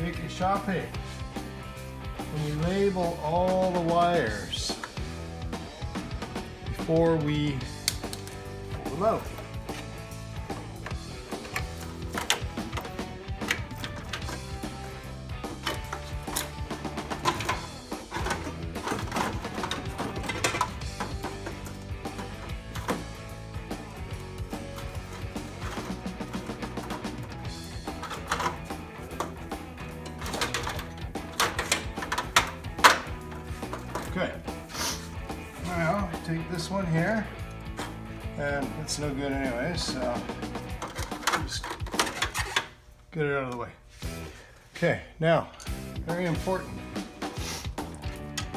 take a Sharpie and we label all the wires before we pull them out. Okay, now take this one here, and it's no good anyway, so just get it out of the way. Okay, now, very important.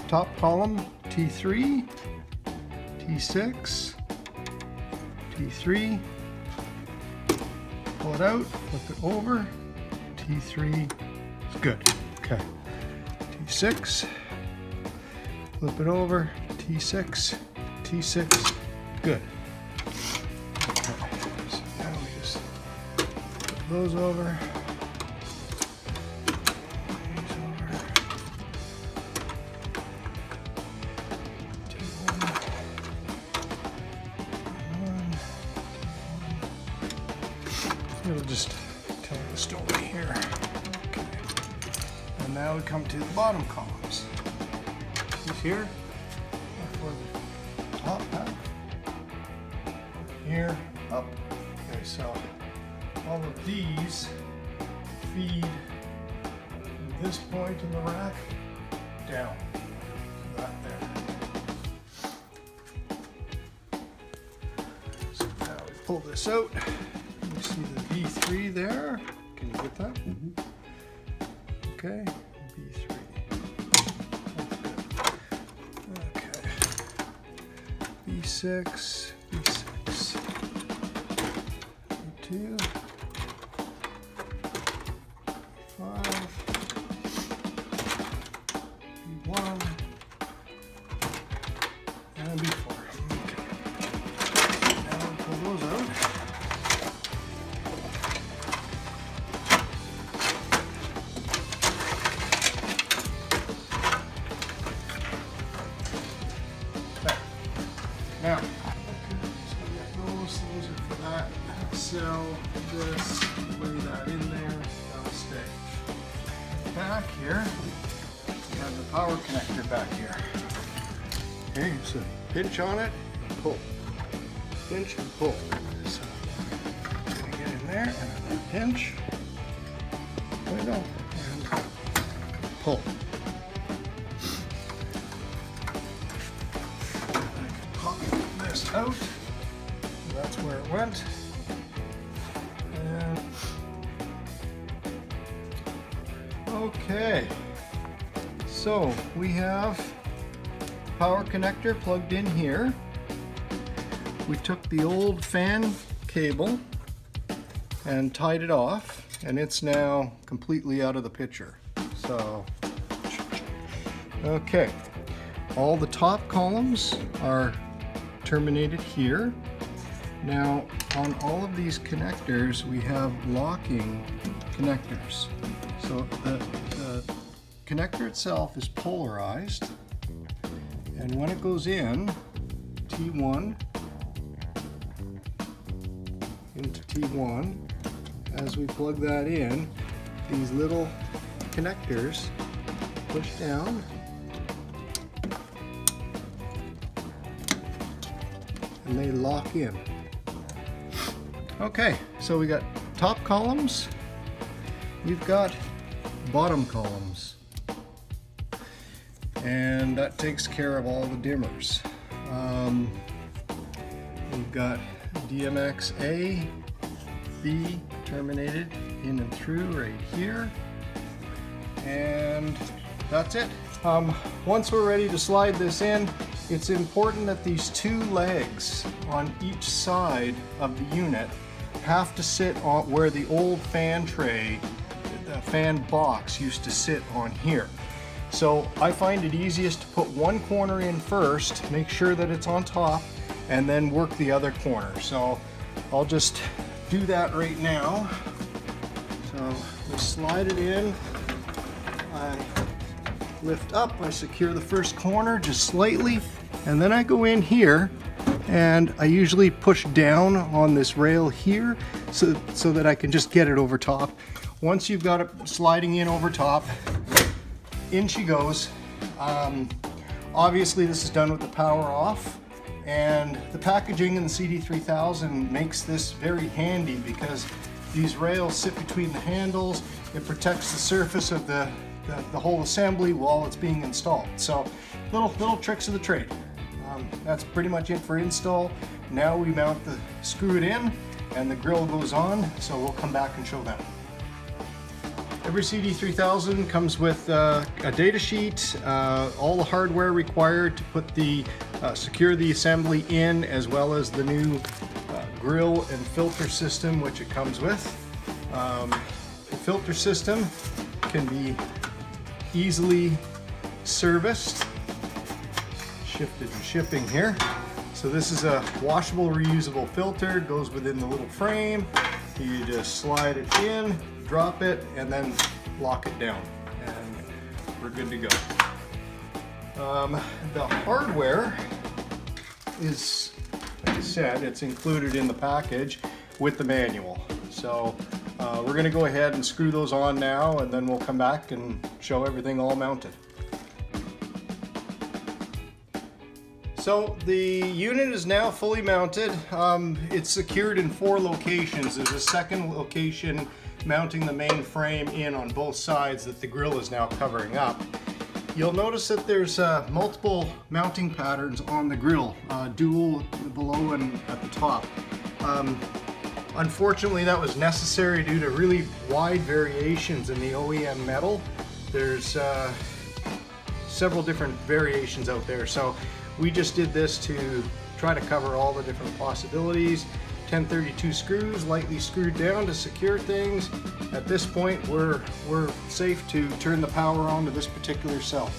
Top column, T3, T6, T3, pull it out, flip it over, T3 is good. Okay, T6, flip it over, T6, T6, good. Okay, so now we just flip those over, these over, T1, T1, it'll just tell the story here. Okay. And now we come to the bottom columns. Here for the top half, here, up. Okay, so all of these feed from this point in the rack down to that there. So now we pull this out. You see the V3 there. Can you get that? Mm-hmm. Okay, V3. B6, B6, B2, B5, B1, and B4. Okay. Now we pull those out. Now, so we got those are for that cell, this, lay that in there, that'll stay. Back here, we have the power connector back here. Okay, so pinch on it, and pull. Pinch and pull. So, I'm gonna get in there, and then pinch, there we go, and pull. Out. That's where it went. And okay, so we have power connector plugged in here. We took the old fan cable and tied it off, and it's now completely out of the picture. So, okay, all the top columns are terminated here. Now on all of these connectors we have locking connectors. So the connector itself is polarized, and when it goes in, T1 into T1, as we plug that in, these little connectors push down and they lock in. Okay, so we got top columns, we've got bottom columns, and that takes care of all the dimmers. We've got DMX A, B terminated in and through right here, and that's it. Once we're ready to slide this in, it's important that these two legs on each side of the unit have to sit on where the old fan tray, the fan box used to sit on here. So I find it easiest to put one corner in first, make sure that it's on top, and then work the other corner. So I'll just do that right now. So we'll slide it in I lift up, I secure the first corner just slightly, and then I go in here and I usually push down on this rail here so that I can just get it over top. Once you've got it sliding in over top, in she goes. Obviously this is done with the power off, and the packaging in the CD-3000 makes this very handy because these rails sit between the handles. It protects the surface of the whole assembly while it's being installed. So little tricks of the trade. That's pretty much it for install. Now we mount the screw it in and the grill goes on, so we'll come back and show that. Every CD-3000 comes with a data sheet, all the hardware required to put secure the assembly in, as well as the new grill and filter system which it comes with. The filter system can be easily serviced. Shifted and shipping here. So this is a washable, reusable filter, goes within the little frame. You just slide it in, drop it, and then lock it down, and we're good to go. The hardware is, like I said, it's included in the package with the manual. So we're going to go ahead and screw those on now, and then we'll come back and show everything all mounted. So the unit is now fully mounted. It's secured in 4 locations. There's a second location mounting the main frame in on both sides that the grill is now covering up. You'll notice that there's multiple mounting patterns on the grill, dual below and at the top. Unfortunately, that was necessary due to really wide variations in the OEM metal. There's several different variations out there, so we just did this to try to cover all the different possibilities. 1032 screws, lightly screwed down to secure things. At this point, we're safe to turn the power on to this particular cell.